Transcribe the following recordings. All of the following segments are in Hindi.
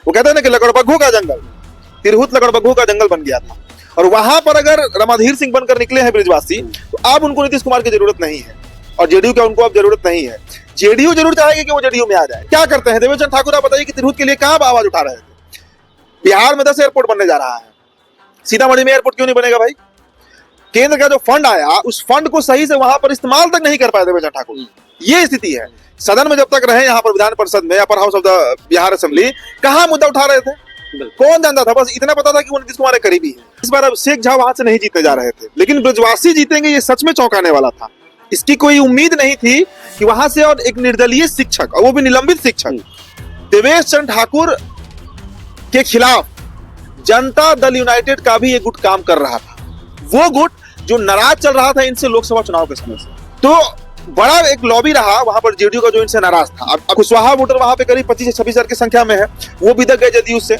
वो कहते हैं ना कि लकड़बग्घों का जंगल, तिरहुत लकड़बग्घों का जंगल बन गया था। और वहां पर अगर रमाधीर सिंह बनकर निकले हैं ब्रिजवासी, तो अब उनको नीतीश कुमार की जरूरत नहीं है और जेडीयू का उनको अब जरूरत नहीं है। जेडीयू जरूर चाहेगी कि वो जेडीयू में आ जाए। क्या करते हैं देवेश चंद्र ठाकुर, आप बताइए कि तिरहुत के लिए कहां आवाज उठा रहे थे? बिहार में 10 एयरपोर्ट बनने जा रहा है, सीतामढ़ी में एयरपोर्ट क्यों नहीं बनेगा भाई? केंद्र का जो फंड आया, उस फंड को सही से वहां पर इस्तेमाल तक नहीं कर पाए देवेश चंद्र ठाकुर। ये स्थिति है। सदन में जब तक रहे यहाँ पर विधान परिषद में, upper house of the Bihar assembly, कहां मुद्दा उठा रहे थे? कौन जानता था? बस इतना पता था कि वो नीतीश कुमार के करीबी है। इस बार अभिषेक झा वहां से नहीं जीतने जा रहे थे, लेकिन ब्रजवासी जीतेंगे ये सच में चौंकाने वाला था। इसकी कोई उम्मीद नहीं थी कि वहां से और एक निर्दलीय शिक्षक, और वो भी निलंबित शिक्षक, देवेश चंद्र ठाकुर के खिलाफ जनता दल यूनाइटेड का भी एक गुट काम कर रहा था। वो गुट जो नाराज चल रहा था इनसे लोकसभा चुनाव के समय से, तो बड़ा एक लॉबी रहा वहां पर जेडीयू का जो इनसे नाराज था। अब कुशवाहा वोटर वहां पे करीब 25 से 26 हजार की संख्या में है, वो बिदक गए जदयू से।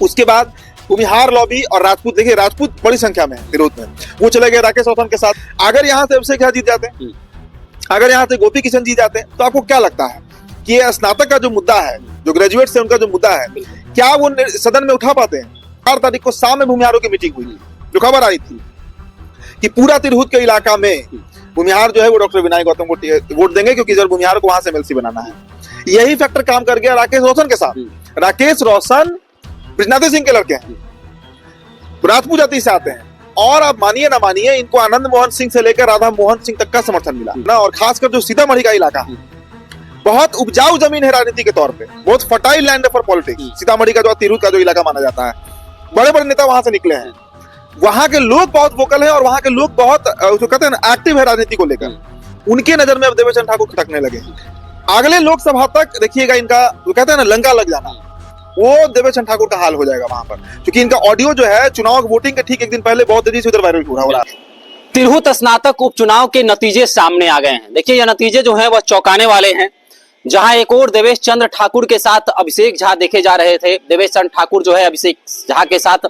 उसके बाद भूमिहार लॉबी और राजपूत, देखिए राजपूत बड़ी संख्या में है विरोध में, वो चले गए राकेश रोशन के साथ। अगर यहाँ से अभिषेक झा जीत जाते हैं, अगर यहाँ से गोपी किशन जीत जाते हैं, तो आपको क्या लगता है कि ये स्नातक का जो मुद्दा है, जो ग्रेजुएट से उनका जो मुद्दा है, क्या वो सदन में उठा पाते हैं? 4 तारीख को शाम में भूमिहारों की मीटिंग हुई, जो खबर आई थी कि पूरा तिरहुत के इलाका में भूमिहार जो है वो डॉक्टर विनय गौतम को वोट देंगे, क्योंकि जब भूमिहार को वहां से एमएलसी बनाना है। यही फैक्टर काम कर गया राकेश रोशन के साथ। राकेश रोशन ब्रिजनाथ सिंह के लड़के हैं, राजपूत जाति से आते हैं, और आप मानिए ना मानिए, इनको आनंद मोहन सिंह से लेकर राधा मोहन सिंह तक का समर्थन मिला ना। और खासकर जो सीतामढ़ी का इलाका है, बहुत उपजाऊ जमीन है राजनीति के तौर पे, बहुत fertile land for politics. Sitamarhi का जो तिरहुत का जो इलाका माना जाता है, बड़े बड़े नेता वहां से निकले हैं। वहां के लोग बहुत वोकल हैं और वहां के लोग बहुत जो कहते हैं ना एक्टिव है राजनीति को लेकर। उनके नजर में अब देवेश चंद्र ठाकुर खटकने लगे। अगले लोकसभा तक देखिएगा इनका जो कहते हैं ना लंका लग जाना, वो देवेश चंद्र ठाकुर का हाल हो जाएगा वहां पर, क्योंकि इनका ऑडियो जो है चुनाव वोटिंग के ठीक एक दिन पहले बहुत तेजी से उधर वायरल हो रहा है। तिरहुत स्नातक उपचुनाव के नतीजे सामने आ गए हैं। देखिए ये नतीजे जो हैं वह चौंकाने वाले हैं। जहां एक और देवेश चंद्र ठाकुर के साथ अभिषेक झा देखे जा रहे थे, देवेश चंद्र ठाकुर जो है अभिषेक झा के साथ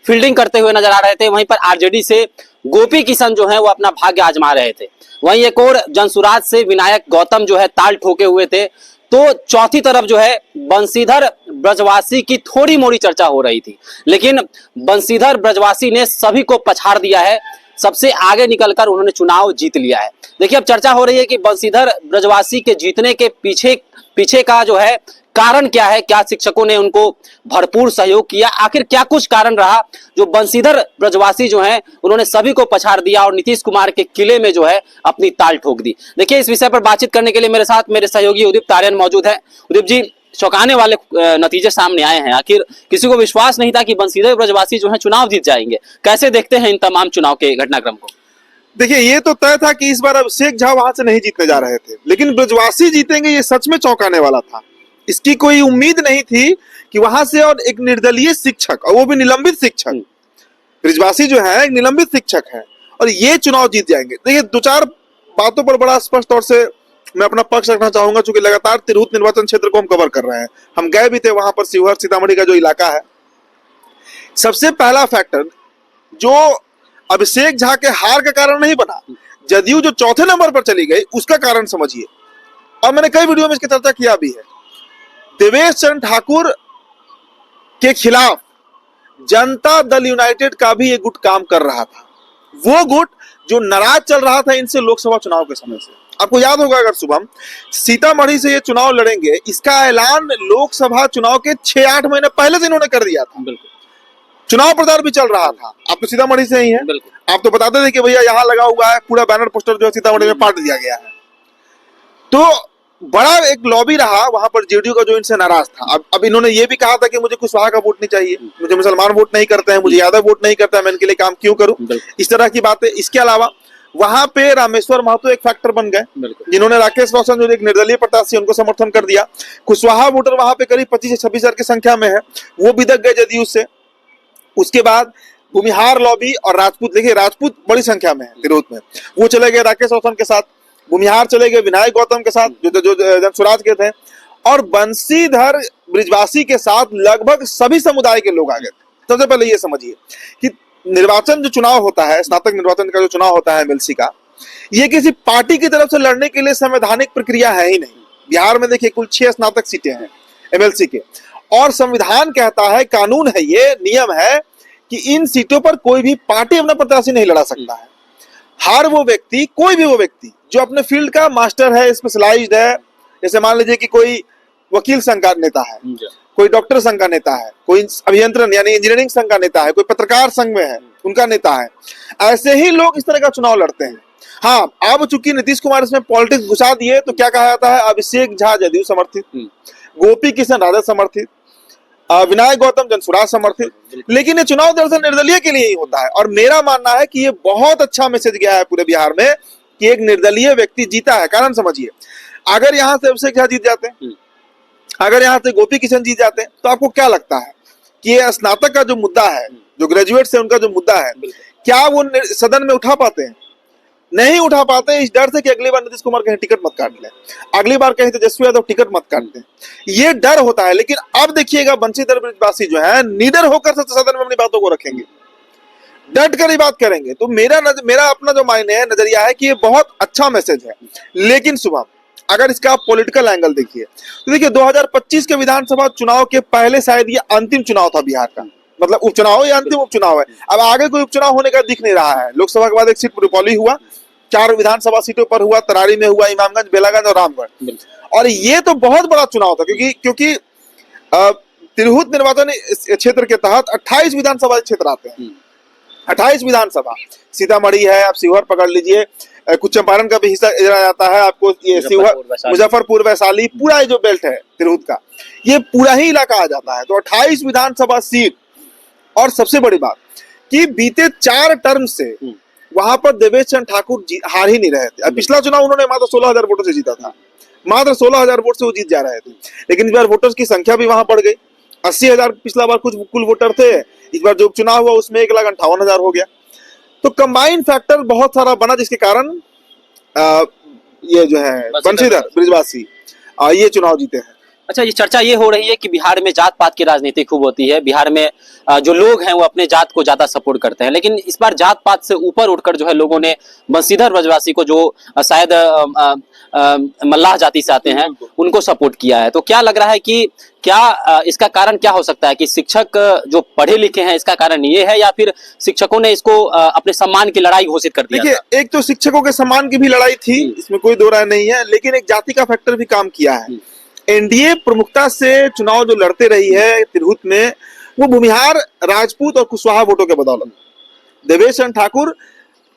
फील्डिंग करते हुए नजर आ रहे थे, वहीं पर आरजेडी से गोपी किशन जो है वो अपना भाग्य आजमा रहे थे। वहीं एक और जनसुराज से विनायक गौतम जो है ताल ठोके हुए थे। तो चौथी तरफ जो है बंशीधर ब्रजवासी की थोड़ी मोड़ी चर्चा हो रही थी, लेकिन बंशीधर ब्रजवासी ने सभी को पछाड़ दिया है। सबसे आगे निकलकर उन्होंने चुनाव जीत लिया है। देखिए अब चर्चा हो रही है कि बंशीधर ब्रजवासी के जीतने के पीछे का जो है कारण क्या है, क्या शिक्षकों ने उनको भरपूर सहयोग किया, आखिर क्या कुछ कारण रहा जो बंशीधर ब्रजवासी जो हैं उन्होंने सभी को पछाड़ दिया और नीतीश कुमार के किले में जो है अपनी ताल ठोक दी। देखिए इस विषय पर बातचीत करने के लिए मेरे साथ मेरे सहयोगी उदीप तारियन मौजूद है। उदीप जी, चौंकाने वाले नतीजे सामने आए हैं। आखिर किसी को विश्वास नहीं था कि बंशीधर ब्रजवासी जो है चुनाव जीत जाएंगे। कैसे देखते हैं इन तमाम चुनाव के घटनाक्रम को? देखिए ये तो तय था कि इस बार अभिषेक झा वहां से नहीं जीतने जा रहे थे, लेकिन ब्रजवासी जीतेंगे ये सच में चौंकाने वाला था। इसकी कोई उम्मीद नहीं थी कि वहां से और एक निर्दलीय शिक्षक, और वो भी निलंबित शिक्षक, ब्रजवासी जो है एक निलंबित शिक्षक है, और ये चुनाव जीत जाएंगे। देखिए 2-4 बातों पर बड़ा स्पष्ट तौर से मैं अपना पक्ष रखना चाहूंगा, क्योंकि लगातार तिरहुत निर्वाचन क्षेत्र को हम कवर कर रहे हैं। हम गए भी थे वहां पर, शिवहर सीतामढ़ी का जो इलाका है। सबसे पहला फैक्टर जो अभिषेक झा के हार का कारण नहीं बना, जदयू जो चौथे नंबर पर चली गई उसका कारण समझिए। और मैंने कई वीडियो में इसकी चर्चा किया भी है। देवेश चंद्र ठाकुर के खिलाफ जनता दल यूनाइटेड का भी एक गुट काम कर रहा था। वो गुट जो नाराज चल रहा था इनसे लोकसभा चुनाव के समय से। आपको याद होगा अगर शुभम, सीतामढ़ी से ये चुनाव लड़ेंगे, इसका ऐलान लोकसभा चुनाव के 6-8 महीने पहले से इन्होंने कर दिया था। बिल्कुल चुनाव प्रचार भी चल रहा था। आप तो सीतामढ़ी से ही हैं, आप तो बताते थे कि भैया यहाँ लगा हुआ है, पूरा बैनर पोस्टर जो है सीतामढ़ी में पाट दिया गया है। तो बड़ा एक लॉबी रहा वहां पर जेडीयू का जो इनसे नाराज था। अब इन्होंने ये भी कहा था कि मुझे कुशवाहा का वोट नहीं चाहिए, मुझे मुसलमान वोट नहीं करते हैं, मुझे यादव वोट नहीं करता है, मैं इनके लिए काम क्यों करूं, इस तरह की बातें। इसके अलावा वहां पे रामेश्वर महतो एक फैक्टर बन गए, जिन्होंने राकेश रोशन जो एक निर्दलीय प्रत्याशी उनको समर्थन कर दिया। कुशवाहा वोटर वहां पे करीब 25 से 26 हजार की संख्या में है, वो बिदक गए जदयू से। उसके बाद भूमिहार लॉबी और राजपूत, देखिए राजपूत बड़ी संख्या में है तिरहुत में, वो चले गए राकेश रोशन के साथ। भूमिहार चले गए विनायक गौतम के साथ जो जनसुराज के थे, और बंशीधर ब्रिजवासी के साथ लगभग सभी समुदाय के लोग आ गए थे। सबसे पहले ये समझिए कि निर्वाचन जो चुनाव होता है, स्नातक निर्वाचन का जो चुनाव होता है एमएलसी का, ये किसी पार्टी की तरफ से लड़ने के लिए संवैधानिक प्रक्रिया है ही नहीं। बिहार में देखिए कुल 6 स्नातक सीटें हैं एमएलसी के, और संविधान कहता है, कानून है, ये नियम है कि इन सीटों पर कोई भी पार्टी अपना प्रत्याशी नहीं लड़ा सकता है। हर वो व्यक्ति, कोई भी वो व्यक्ति जो अपने फील्ड का मास्टर है, स्पेशलाइज्ड है, जैसे मान लीजिए कि कोई वकील संघ का नेता है, कोई डॉक्टर संघ का नेता है, कोई अभियंत्रण यानी इंजीनियरिंग संघ का नेता है, कोई पत्रकार संघ में है, उनका नेता है, ऐसे ही लोग इस तरह का चुनाव लड़ते हैं। हाँ, अब चूंकि नीतीश कुमार इसमें पॉलिटिक्स घुसा दिए तो क्या कहा जाता है, अभिषेक झा जदयू समर्थित, गोपी किशन राजद समर्थित, विनायक गौतम जनसुराज समर्थित, लेकिन ये चुनाव दरअसल निर्दलीय के लिए ही होता है। और मेरा मानना है कि ये बहुत अच्छा मैसेज गया है पूरे बिहार में कि एक निर्दलीय व्यक्ति जीता है। कारण समझिए, अगर यहाँ से अभिषेक झा जीत जाते हैं, अगर यहाँ से गोपी किशन जीत जाते हैं, तो आपको क्या लगता है कि ये स्नातक का जो मुद्दा है, जो ग्रेजुएट से उनका जो मुद्दा है, क्या वो सदन में उठा पाते हैं? नहीं उठा पाते, इस डर से कि अगली बार नीतीश कुमार कहीं टिकट मत काट ले, अगली बार कहीं तेजस्वी यादव टिकट मत काट दे, ये डर होता है। लेकिन अब देखिएगा बंशीधर ब्रजवासी जो है निडर होकर सदन में अपनी बातों को रखेंगे, डट कर ही बात करेंगे। तो मेरा अपना जो मायने है, नजरिया है कि ये बहुत अच्छा मैसेज है। लेकिन सुबह अगर इसका आप पॉलिटिकल एंगल देखिए तो देखिए 2025 के विधानसभा चुनाव के पहले शायद ये अंतिम चुनाव था बिहार का, मतलब उपचुनाव या अंतिम उपचुनाव है। अब आगे कोई उपचुनाव होने का दिख नहीं रहा है। लोकसभा के बाद एक सीट रुपौली हुआ, 4 विधानसभा सीटों पर हुआ, तरारी में हुआ, इमामगंज, बेलागंज और रामगढ़। और ये तो बहुत बड़ा चुनाव था क्योंकि तिरहुत निर्वाचन क्षेत्र के तहत 28 विधानसभा क्षेत्र आते हैं। 28 विधानसभा, सीतामढ़ी है, आप शिवहर पकड़ लीजिए, कुछ चंपारण का भी हिस्सा इधर आ जाता है, आपको ये शिवहर, मुजफ्फरपुर, वैशाली, पूरा जो बेल्ट है तिरहुत का, ये पूरा ही इलाका आ जाता है। तो 28 विधानसभा सीट। और सबसे बड़ी बात कि बीते 4 टर्म से वहां पर देवेश चंद्र ठाकुर हार ही नहीं रहे थे। अब पिछला चुनाव उन्होंने मात्र 16,000 वोटों से जीता था, मात्र 16,000 वोट से वो जीत जा रहे थे। लेकिन इस बार वोटर्स की संख्या भी वहां बढ़ गई। 80,000 पिछला बार कुछ कुल वोटर थे, इस बार जो उपचुनाव हुआ उसमें 1,58,000 हो गया। तो कंबाइंड फैक्टर बहुत सारा बना, जिसके कारण ये जो है बंशीधर ब्रजवासी ये चुनाव जीते हैं। अच्छा, ये चर्चा ये हो रही है कि बिहार में जात पात की राजनीति खूब होती है, बिहार में जो लोग हैं वो अपने जात को ज्यादा सपोर्ट करते हैं, लेकिन इस बार जात पात से ऊपर उठकर जो है लोगों ने बंशीधर ब्रजवासी को, जो शायद मल्लाह जाति से आते हैं, उनको सपोर्ट किया है। तो क्या लग रहा है कि क्या इसका कारण क्या हो सकता है कि शिक्षक जो पढ़े लिखे हैं, इसका कारण ये है, या फिर शिक्षकों ने इसको अपने सम्मान की लड़ाई घोषित कर दिया? देखिए, एक तो शिक्षकों के सम्मान की भी लड़ाई थी, इसमें कोई दो राय नहीं है, लेकिन एक जाति का फैक्टर भी काम किया है। एनडीए प्रमुखता से चुनाव जो लड़ते रही है तिरहुत में, वो भूमिहार, राजपूत और कुशवाहा वोटों के बदौलत। देवेश चंद्र ठाकुर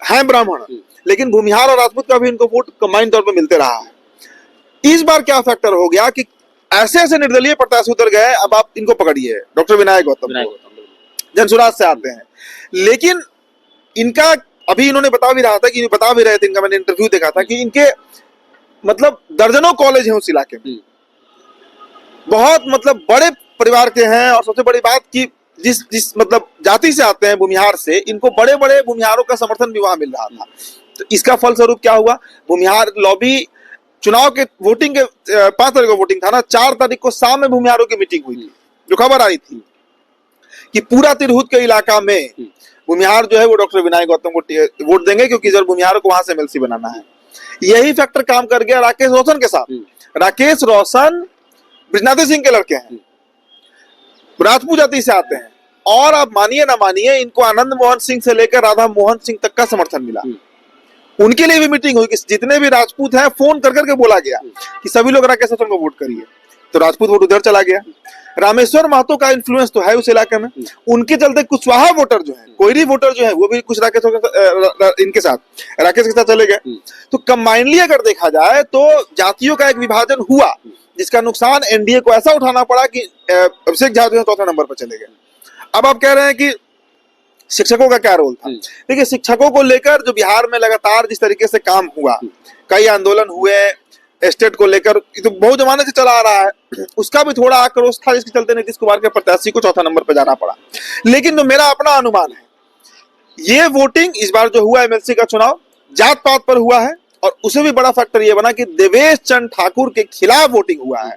हैं ब्राह्मण, लेकिन भूमिहार और राजपूत का भी इनको वोट कंबाइंड तौर पर मिलते रहा है। इस बार क्या फैक्टर हो गया कि ऐसे ऐसे निर्दलीय प्रत्याशी उतर गए। अब आप इनको पकड़िए, डॉक्टर विनायक गौतम जनसुराज से आते हैं, लेकिन इनका अभी इन्होंने बता भी रहे थे, इनका मैंने इंटरव्यू देखा था कि इनके मतलब दर्जनों कॉलेज हैं उस इलाके में, बहुत मतलब बड़े परिवार के हैं। और सबसे बड़ी बात कि जिस मतलब जाति से आते हैं, भूमिहार से, इनको बड़े बड़े भूमिहारों का समर्थन भी वहां मिल रहा था। तो इसका फलस्वरूप क्या हुआ, भूमिहार लॉबी, चुनाव के वोटिंग के 5 तारीख को वोटिंग था ना, 4 तारीख को शाम में भूमिहारों की मीटिंग हुई थी, जो खबर आई थी कि पूरा तिरहुत के इलाका में भूमिहार जो है वो डॉक्टर विनायक गौतम को वोट देंगे, क्योंकि इधर भूमिहारों को वहां से एमएलसी बनाना है। यही फैक्टर काम कर गया राकेश रोशन के साथ। राकेश रोशन ब्रिजनाथ सिंह के लड़के हैं, राजपूत जाति से आते हैं, और आप मानिए ना मानिए, इनको आनंद मोहन सिंह से लेकर राधा मोहन सिंह तक का समर्थन मिला। उनके लिए भी मीटिंग हुई कि जितने भी राजपूत हैं, फोन कर करके बोला गया कि सभी लोग राकेश रोशन को वोट करिए। तो राजपूत वोट उधर चला गया। रामेश्वर महतो का इन्फ्लुएंस तो है उस इलाके में, उनके चलते कुशवाहा वोटर जो है, कोयरी वोटर जो है, वो भी कुछ राकेश इनके साथ, राकेश के साथ चले गए। तो कंबाइनली अगर देखा जाए तो जातियों का एक विभाजन हुआ, जिसका नुकसान एनडीए को ऐसा उठाना पड़ा कि अभिषेक झा जो है 4थे नंबर पर चले गए। अब आप कह रहे हैं कि शिक्षकों का क्या रोल था? देखिए, शिक्षकों को लेकर जो बिहार में लगातार जिस तरीके से काम हुआ, कई आंदोलन हुए स्टेट को लेकर, तो बहुत जमाने से चला आ रहा है, उसका भी थोड़ा आक्रोश था, जिसके चलते नीतीश कुमार के प्रत्याशी को 4था नंबर पर जाना पड़ा। लेकिन जो मेरा अपना अनुमान है, ये वोटिंग इस बार जो हुआ एमएलसी का चुनाव, जात पात पर हुआ है। और उसे भी बड़ा फैक्टर ये बना कि देवेश चंद्र ठाकुर के खिलाफ वोटिंग हुआ है।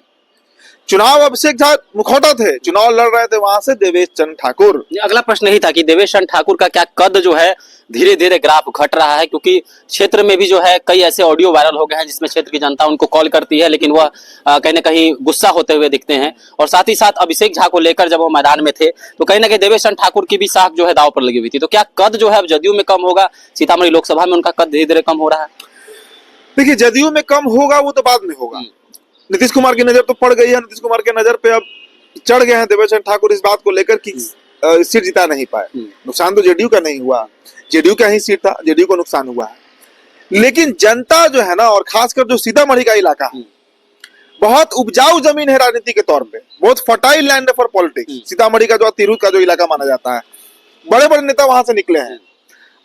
चुनाव अभिषेक झा मुखौटा थे, चुनाव लड़ रहे थे वहां से देवेश चंद्र ठाकुर। अगला प्रश्न यही था कि देवेश चंद्र ठाकुर का क्या कद जो है धीरे धीरे ग्राफ घट रहा है, क्योंकि क्षेत्र में भी जो है कई ऐसे ऑडियो वायरल हो गए हैं जिसमें क्षेत्र की जनता उनको कॉल करती है, लेकिन वह कहीं ना कहीं गुस्सा होते हुए दिखते हैं। और साथ ही साथ अभिषेक झा को लेकर जब वो मैदान में थे तो कहीं ना कहीं देवेश चंद्र ठाकुर की भी साख जो है दांव पर लगी हुई थी। तो क्या कद जो है अब जदयू में कम होगा? सीतामढ़ी लोकसभा में उनका कद धीरे धीरे कम हो रहा है। देखिए, जदयू में कम होगा वो तो बाद में होगा। नीतीश कुमार की नजर तो पड़ गई है, नीतीश कुमार के नजर पे अब चढ़ गए हैं देवेश चंद्र ठाकुर इस बात को लेकर कि सीट जिता नहीं पाए। नुकसान तो जेडीयू का नहीं हुआ, जेडीयू का ही सीट था, जेडीयू को नुकसान हुआ है। लेकिन जनता जो है ना, और खासकर जो सीतामढ़ी का इलाका बहुत उपजाऊ जमीन है राजनीति के तौर पे, बहुत फर्टाइल लैंड है फॉर पॉलिटिक्स। सीतामढ़ी का जो तिरहुत का जो इलाका माना जाता है, बड़े बड़े नेता वहां से निकले हैं,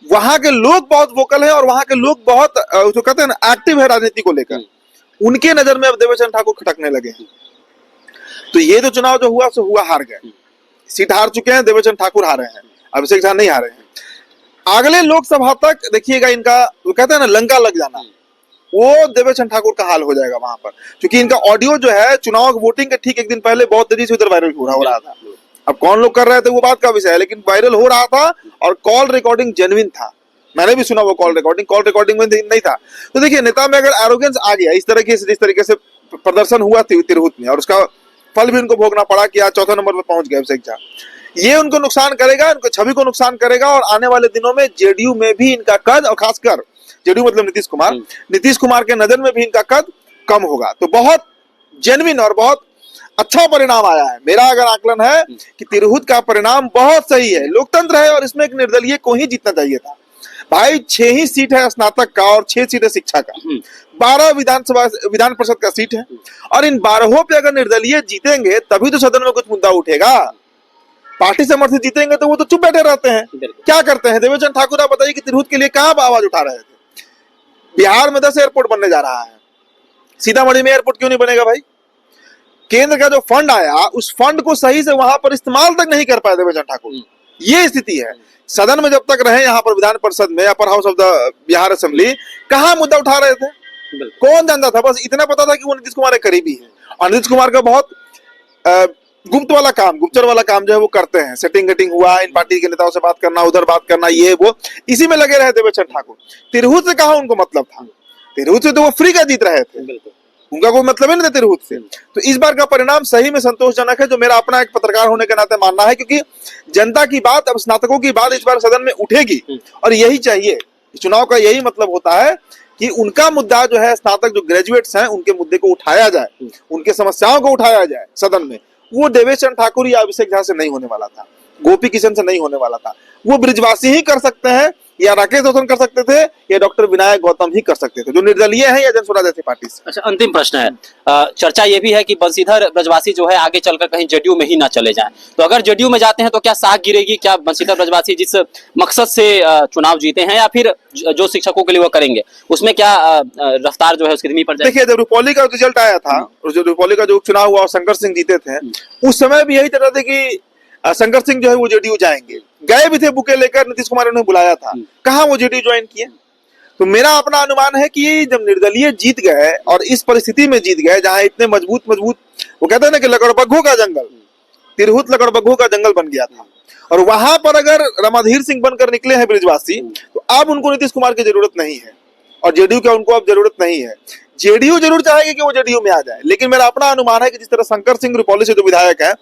वहां के लोग बहुत वोकल हैं और वहां के लोग बहुत जो कहते हैं ना एक्टिव है राजनीति को लेकर। उनके नजर में अब देवेश चंद्र ठाकुर खटकने लगे हैं। तो ये जो चुनाव जो हुआ सो हुआ, हार गए, सीट हार चुके हैं, देवेश चंद्र ठाकुर हारे हैं, अभिषेक झा नहीं हारे हैं। अगले लोकसभा तक देखिएगा इनका जो कहते हैं ना लंका लग जाना, वो देवेश चंद्र ठाकुर का हाल हो जाएगा वहां पर, क्योंकि इनका ऑडियो जो है चुनाव वोटिंग के ठीक एक दिन पहले बहुत तेजी से उधर वायरल हो रहा था। अब कौन लोग कर रहे थे वो बात का विषय है, लेकिन वायरल हो रहा था और कॉल रिकॉर्डिंग जेन्युइन था। मैंने भी सुना वो कॉल रिकॉर्डिंग में नहीं था। तो देखिए, नेता में अगर एरोगेंस आ गया इस तरह से, जिस तरीके से प्रदर्शन हुआ तिरहुत में, और उसका फल भी उनको भोगना पड़ा कि आज चौथे नंबर पर पहुंच गए अभिषेक झा, ये उनको नुकसान करेगा, उनकी छवि को नुकसान करेगा। और आने वाले दिनों में जेडीयू में भी इनका कद, और खासकर जेडीयू मतलब नीतीश कुमार के नजर में भी इनका कद कम होगा। तो बहुत जेन्युइन और बहुत अच्छा परिणाम आया है। मेरा अगर आकलन है कि तिरहुत का परिणाम बहुत सही है, लोकतंत्र है और इसमें एक निर्दलीय को ही जीतना चाहिए था। भाई 6 ही सीट है स्नातक का और 6 सीट है शिक्षा का, 12 विधान परिषद का सीट है, और इन 12 पे अगर निर्दलीय जीतेंगे तभी तो सदन में कुछ मुद्दा उठेगा। पार्टी समर्थित जीतेंगे तो वो तो चुप बैठे रहते हैं। क्या करते हैं देवेश चंद्र ठाकुर? आप बताइए कि तिरहुत के लिए कहां आवाज उठा रहे थे? बिहार में 10 एयरपोर्ट बनने जा रहा है, सीतामढ़ी में एयरपोर्ट क्यों नहीं बनेगा भाई? केंद्र का जो फंड आया उस फंड को सही से वहां पर इस्तेमाल तक नहीं कर पाए देवेश चंद्र ठाकुर। ये स्थिति है। सदन में जब तक रहे यहाँ पर विधान परिषद में, upper house of the Bihar assembly, कहाँ मुद्दा उठा रहे थे? कौन जानता था? बस इतना पता था कि वो नीतीश कुमार के करीबी है, और नीतीश कुमार का बहुत गुप्त वाला काम, गुप्तचर वाला काम जो है वो करते हैं। सेटिंग हुआ, इन पार्टी के नेताओं से बात करना, उधर बात करना, ये वो, इसी में लगे रहे देवेश चंद्र ठाकुर। तिरहुत से कहा उनको मतलब था? तिरहुत से तो वो फ्री का जीत रहे थे, उनका कोई मतलब ही नहीं था तिरहुत से। तो इस बार का परिणाम सही में संतोषजनक है, जो मेरा अपना एक पत्रकार होने के नाते मानना है, क्योंकि जनता की बात, अब स्नातकों की बात इस बार सदन में उठेगी, और यही चाहिए। चुनाव का यही मतलब होता है कि उनका मुद्दा जो है, स्नातक जो ग्रेजुएट्स हैं उनके मुद्दे को उठाया जाए, उनके समस्याओं को उठाया जाए सदन में। वो देवेश चंद्र ठाकुर या अभिषेक झा से नहीं होने वाला था, गोपी किशन से नहीं होने वाला था। वो ब्रिजवासी ही कर सकते हैं, या राकेश रोशन कर सकते थे, या डॉक्टर विनायक गौतम ही कर सकते थे, जो निर्दलीय है या जनसुराज जैसी पार्टी से। अच्छा, अंतिम प्रश्न है। चर्चा ये भी है कि बंशीधर ब्रजवासी जो है आगे चलकर कहीं जेडीयू में ही ना चले जाएं। तो अगर जेडीयू में जाते हैं तो क्या साख गिरेगी? क्या बंशीधर ब्रजवासी जिस मकसद से चुनाव जीते हैं, या फिर जो शिक्षकों के लिए वो करेंगे, उसमें क्या रफ्तार जो है उसकी धीमी पड़ जाएगी? देखिए, जब रुपौली का रिजल्ट आया था, और जो रुपौली का जो चुनाव हुआ और शंकर सिंह जीते थे, उस समय भी यही तरह थे कि शंकर सिंह जो है वो जेडीयू जाएंगे। गए भी थे बुके लेकर, नीतीश कुमार ने उन्हें बुलाया था, कहां वो जेडीयू ज्वाइन किए। तो मेरा अपना अनुमान है कि जब निर्दलीय जीत गए और इस परिस्थिति में जीत गए, जहां इतने मजबूत वो कहते हैं ना कि लकड़बग्घों का जंगल, तिरहुत लकड़बग्घों का जंगल बन गया था, और वहां पर अगर रमाधीर सिंह बनकर निकले हैं ब्रिजवासी, तो अब उनको नीतीश कुमार की जरूरत नहीं है, और जेडीयू की उनको अब जरूरत नहीं है। जेडीयू जरूर चाहेगी कि वो जेडीयू में आ जाए, लेकिन मेरा अपना अनुमान है कि जिस तरह शंकर सिंह रुपौली से जो विधायक है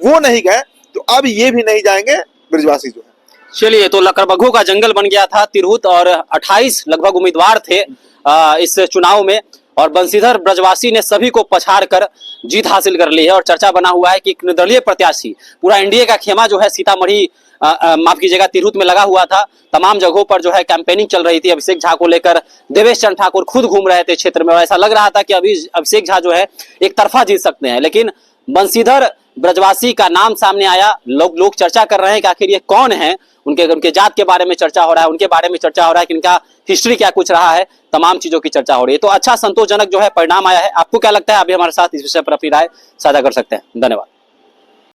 वो नहीं गए, तो अब ये भी नहीं जाएंगे ब्रिजवासी जो है। चलिए, तो लकड़बग्घों का जंगल बन गया था तिरहुत, और 28 लगभग उम्मीदवार थे इस चुनाव में, और बंशीधर ब्रजवासी ने सभी को पछाड़ कर जीत हासिल कर ली है। और चर्चा बना हुआ है कि एक निर्दलीय प्रत्याशी, पूरा एनडीए का खेमा जो है सीतामढ़ी, माफ कीजिएगा, तिरहुत में लगा हुआ था। तमाम जगहों पर जो है कैंपेनिंग चल रही थी अभिषेक झा को लेकर। देवेश चंद्र ठाकुर खुद घूम रहे थे क्षेत्र में, और ऐसा लग रहा था कि अभी अभिषेक झा जो है एक तरफा जीत सकते हैं, लेकिन बंशीधर ब्रजवासी का नाम सामने आया। लोग चर्चा कर रहे हैं कि आखिर ये कौन है, उनके जात के बारे में चर्चा हो रहा है, उनके बारे में चर्चा हो रहा है कि इनका हिस्ट्री क्या कुछ रहा है, तमाम चीजों की चर्चा हो रही है। तो अच्छा, संतोषजनक जो है परिणाम आया है। आपको क्या लगता है? अभी हमारे साथ इस विषय पर अपनी राय साझा कर सकते हैं। धन्यवाद।